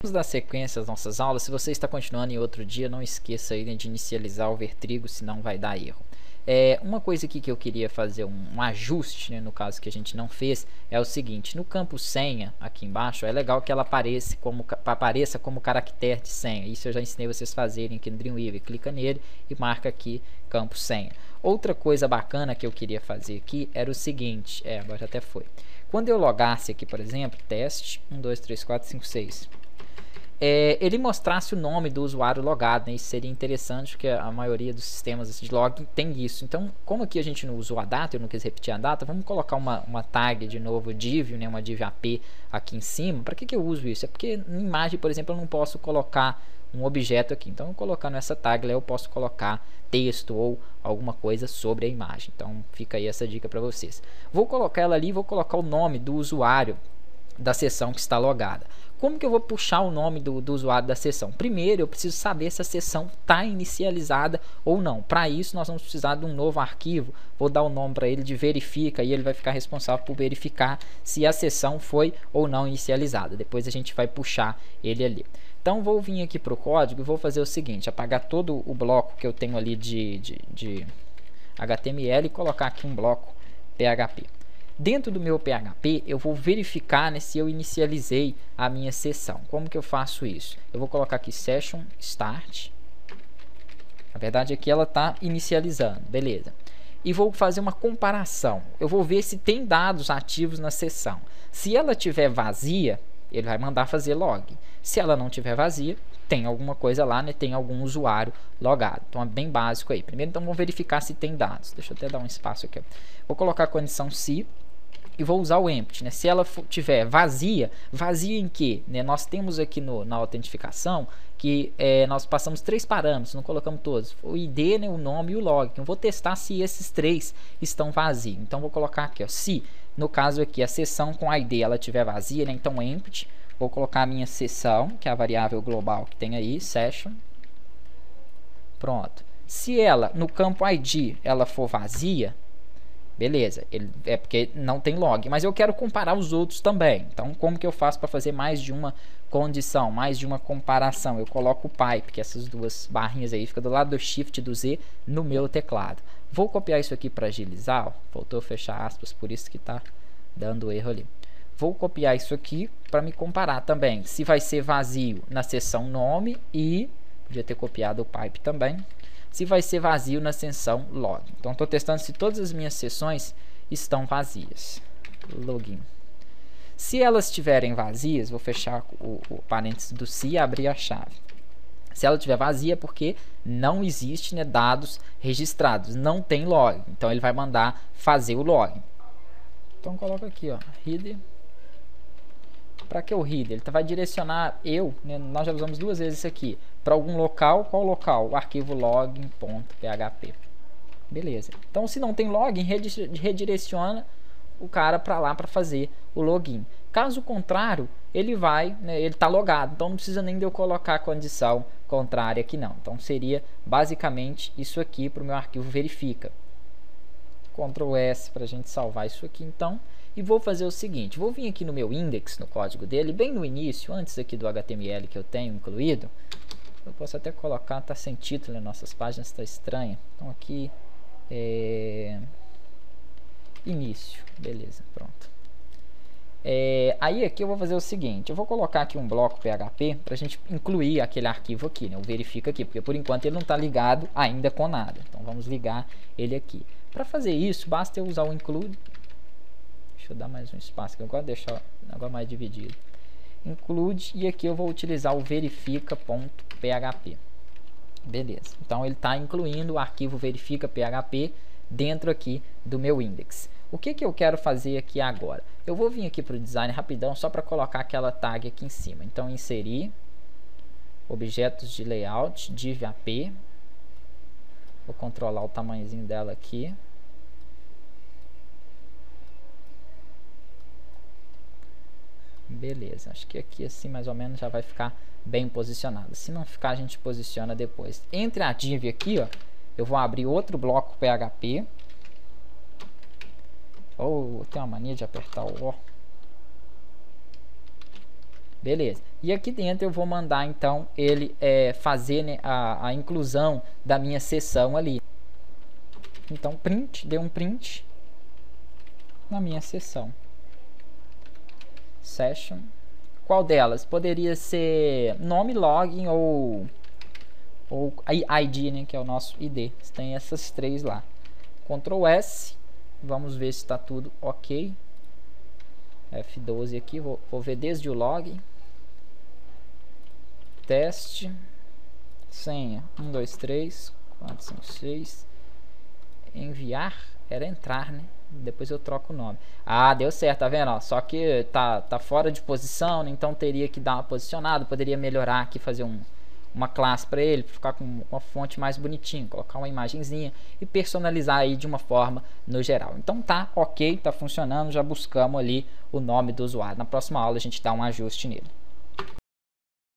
Vamos dar sequência às nossas aulas. Se você está continuando em outro dia, não esqueça aí, né, de inicializar o Vertrigo, senão vai dar erro. Uma coisa aqui que eu queria fazer um ajuste, né, no caso que a gente não fez, é o seguinte: no campo senha, aqui embaixo, é legal que ela apareça como caractere de senha. Isso eu já ensinei vocês fazerem aqui no Dreamweaver. Clica nele e marca aqui campo senha. Outra coisa bacana que eu queria fazer aqui era o seguinte, agora até foi. Quando eu logasse aqui, por exemplo, teste 1, 2, 3, 4, 5, 6, ele mostrasse o nome do usuário logado, né? Isso seria interessante, porque a maioria dos sistemas de login tem isso. Então, como aqui a gente não usou a data, eu não quis repetir a data, vamos colocar uma tag de novo div, né? Uma div AP aqui em cima. Para que eu uso isso? É porque na imagem, por exemplo, eu não posso colocar um objeto aqui. Então, colocando essa tag, eu posso colocar texto ou alguma coisa sobre a imagem. Então, fica aí essa dica para vocês. Vou colocar ela ali, vou colocar o nome do usuário da sessão que está logada. Como que eu vou puxar o nome do usuário da sessão? Primeiro, eu preciso saber se a sessão está inicializada ou não. Para isso, nós vamos precisar de um novo arquivo. Vou dar o nome para ele de verifica e ele vai ficar responsável por verificar se a sessão foi ou não inicializada. Depois a gente vai puxar ele ali. Então, vou vir aqui para o código e vou fazer o seguinte: apagar todo o bloco que eu tenho ali de HTML e colocar aqui um bloco PHP. Dentro do meu PHP, eu vou verificar, né, se eu inicializei a minha sessão. Como que eu faço isso? Eu vou colocar aqui session start. Na verdade, aqui ela está inicializando, beleza. E vou fazer uma comparação. Eu vou ver se tem dados ativos na sessão. Se ela estiver vazia, ele vai mandar fazer log. Se ela não estiver vazia, tem alguma coisa lá, né? Tem algum usuário logado. Então é bem básico aí. Primeiro, então, vamos verificar se tem dados. Deixa eu até dar um espaço aqui. Vou colocar a condição se e vou usar o empty, né? Se ela tiver vazia, vazia em que? Né? Nós temos aqui na autentificação que nós passamos 3 parâmetros, não colocamos todos. O ID, né? O nome e o log. Então, vou testar se esses 3 estão vazios. Então, vou colocar aqui, ó, se no caso aqui a sessão com ID ela estiver vazia, né? Então, empty. Vou colocar a minha sessão, que é a variável global que tem aí, session. Pronto. Se ela, no campo ID, ela for vazia, beleza, é porque não tem log, mas eu quero comparar os outros também. Então, como que eu faço para fazer mais de uma condição, mais de uma comparação? Eu coloco o pipe, que essas duas barrinhas aí, fica do lado do shift do Z no meu teclado. Vou copiar isso aqui para agilizar, ó. Faltou fechar aspas, por isso que está dando erro ali. Vou copiar isso aqui para me comparar também, se vai ser vazio na seção nome e, podia ter copiado o pipe também, se vai ser vazio na seção log. Então, estou testando se todas as minhas sessões estão vazias. Login. Se elas estiverem vazias, vou fechar o parênteses do se e abrir a chave. Se ela estiver vazia é porque não existe, né, dados registrados, não tem log. Então, ele vai mandar fazer o login. Então, coloca aqui, ó, reader. Para que o reader? Ele vai direcionar né, nós já usamos 2 vezes isso aqui, para algum local. Qual local? O arquivo login.php. Beleza. Então, se não tem login, redireciona o cara para lá para fazer o login. Caso contrário, ele vai, né, ele está logado, então não precisa nem de eu colocar a condição contrária aqui não. Então, seria basicamente isso aqui para o meu arquivo verifica. Ctrl S para a gente salvar isso aqui, então. E vou fazer o seguinte, vou vir aqui no meu index, no código dele, bem no início, antes aqui do HTML que eu tenho incluído. Eu posso até colocar, tá sem título, né? Nossas páginas está estranha. Então aqui, início, beleza, pronto. Aí aqui eu vou fazer o seguinte, eu vou colocar aqui um bloco PHP para a gente incluir aquele arquivo aqui, né? O verifica aqui, porque por enquanto ele não está ligado ainda com nada. Então vamos ligar ele aqui. Para fazer isso, basta eu usar o include. Deixa eu dar mais um espaço, que eu gosto de deixar o negócio mais dividido. Include, e aqui eu vou utilizar o verifica.php. Beleza. Então ele está incluindo o arquivo verifica.php dentro aqui do meu index. O que eu quero fazer aqui agora? Eu vou vir aqui para o design rapidão, só para colocar aquela tag aqui em cima. Então, inserir objetos de layout, div AP. Vou controlar o tamanhozinho dela aqui. Beleza, acho que aqui assim mais ou menos já vai ficar bem posicionado. Se não ficar, a gente posiciona depois. Entre a div aqui, ó, eu vou abrir outro bloco PHP. Tem uma mania de apertar o O. Beleza. E aqui dentro eu vou mandar então ele fazer, né, a inclusão da minha sessão ali. Então print, dê um print na minha sessão. Session. Qual delas? Poderia ser nome, login ou ID, né, que é o nosso ID. Tem essas três lá. Ctrl S. Vamos ver se está tudo ok. F12 aqui, vou ver desde o login. Teste. Senha 1, 2, 3, 4, 5, 6. Enviar. Era entrar, né? Depois eu troco o nome. Ah, deu certo, tá vendo? Ó, só que tá fora de posição, né? Então teria que dar uma posicionada. Poderia melhorar aqui, fazer uma classe para ele, pra ficar com uma fonte mais bonitinha, colocar uma imagenzinha e personalizar aí de uma forma no geral. Então tá ok, tá funcionando, já buscamos ali o nome do usuário. Na próxima aula a gente dá um ajuste nele.